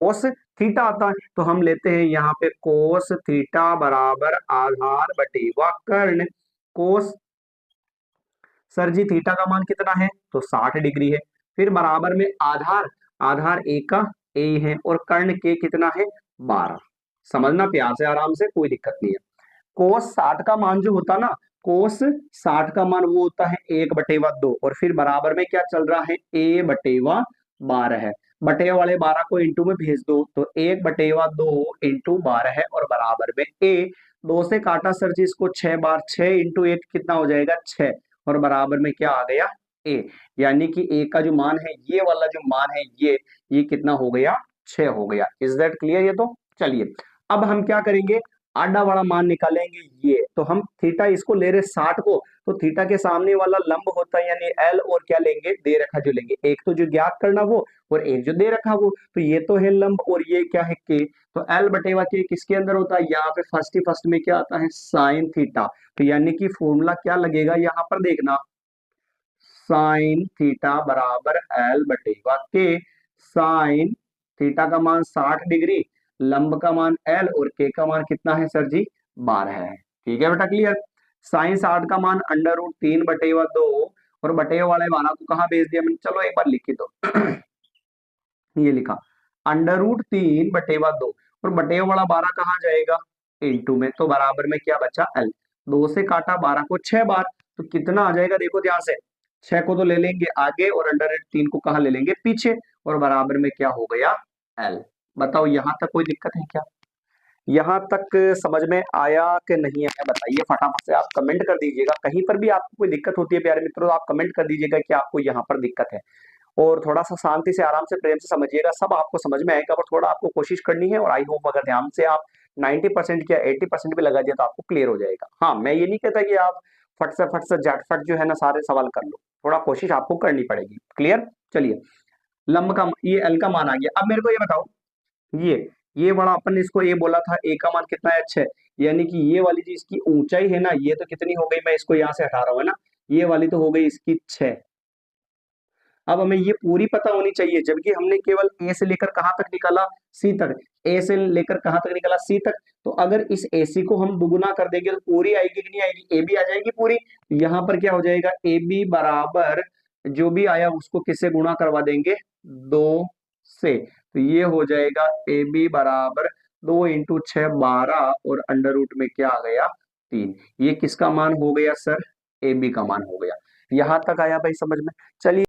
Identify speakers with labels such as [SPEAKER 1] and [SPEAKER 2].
[SPEAKER 1] Cos theta आता है, तो हम लेते हैं यहाँ पे कोस थीटा बराबर आधार बटेवा कर्ण। कोस सर जी थीटा का मान कितना है, तो 60 डिग्री है। फिर बराबर में आधार, आधार ए का ए है, और कर्ण के कितना है 12। समझना प्यार से आराम से, कोई दिक्कत नहीं है। कोस 60 का मान जो होता ना, कोस 60 का मान वो होता है 1/2, और फिर बराबर में क्या चल रहा है, a/12 है। बटे वाले 12 को इंटू में भेज दो, तो 1/2 इंटू 12 है, और बराबर में a। दो से काटा सर जी इसको 6 बार, 6 इंटू 1 कितना हो जाएगा 6, और बराबर में क्या आ गया a। यानी कि a का जो मान है, ये वाला जो मान है, ये कितना हो गया 6 हो गया। Is that clear? ये तो चलिए अब हम क्या करेंगे, आधा वाला मान निकालेंगे। ये तो हम थीटा इसको ले रहे 60 को, तो थीटा के सामने वाला लंब होता है यानी एल, और क्या लेंगे दे रखा जो लेंगे, एक तो जो ज्ञात करना वो, और एक जो दे रखा वो। तो ये तो है लंब, और ये क्या है के। तो एल बटेवा के किसके अंदर होता है, यहाँ पे फर्स्ट ही फर्स्ट में क्या आता है साइन थीटा। तो यानी कि फॉर्मूला क्या लगेगा यहाँ पर देखना, साइन थीटा बराबर एल बटेवा के। साइन थीटा का मान 60 डिग्री, लंब का मान एल, और के का मान कितना है सर जी 12 है। ठीक है बेटा, क्लियर। साइन 60 का मान √3/2, और बटे वाले 12 को कहाँ भेज दिया मैंने, चलो एक बार लिखी दो। ये लिखा √3/2, और बटे वाला 12 कहाँ जाएगा इंटू में, तो बराबर में क्या बचा एल। दो से काटा 12 को 6 बार, तो कितना आ जाएगा देखो ध्यान से, 6 को तो ले लेंगे आगे, और √3 को कहाँ ले लेंगे पीछे, और बराबर में क्या हो गया एल। बताओ यहां तक कोई दिक्कत है क्या? यहां तक समझ में आया कि नहीं आया, बताइए फटाफट से आप कमेंट कर दीजिएगा। कहीं पर भी आपको कोई दिक्कत होती है प्यारे मित्रों, तो आप कमेंट कर दीजिएगा कि आपको यहाँ पर दिक्कत है। और थोड़ा सा शांति से आराम से प्रेम से समझिएगा, सब आपको समझ में आएगा, पर थोड़ा आपको कोशिश करनी है। और आई होप अगर ध्यान से आप 90% या 80% भी लगा दिया तो आपको क्लियर हो जाएगा। हाँ, मैं ये नहीं कहता कि आप फट से झटफट जो है ना सारे सवाल कर लो, थोड़ा कोशिश आपको करनी पड़ेगी। क्लियर? चलिए, लंब का ये एल का मान आ गया। अब मेरे को ये बताओ, ये ये बड़ा अपन ने इसको ए बोला था, ए का मान कितना है 6, यानी कि ये वाली जो इसकी ऊंचाई है ना, ये तो कितनी हो गई, मैं इसको यहाँ से हटा रहा हूँ है ना, ये वाली तो हो गई इसकी 6। अब हमें ये पूरी पता होनी चाहिए, जबकि हमने केवल ए से लेकर कहां तक निकाला सी तक, ए से लेकर कहां तक निकाला सी तक। तो अगर इस एसी को हम दुगुना कर देंगे तो पूरी आएगी कि नहीं आएगी, ए भी आ जाएगी पूरी। यहाँ पर क्या हो जाएगा, ए बी बराबर जो भी आया उसको किससे गुणा करवा देंगे, 2 से। तो ये हो जाएगा ए बी बराबर 2 × 6 12, और अंडर रूट में क्या आ गया 3। ये किसका मान हो गया सर, ए बी का मान हो गया। यहां तक आया भाई समझ में? चलिए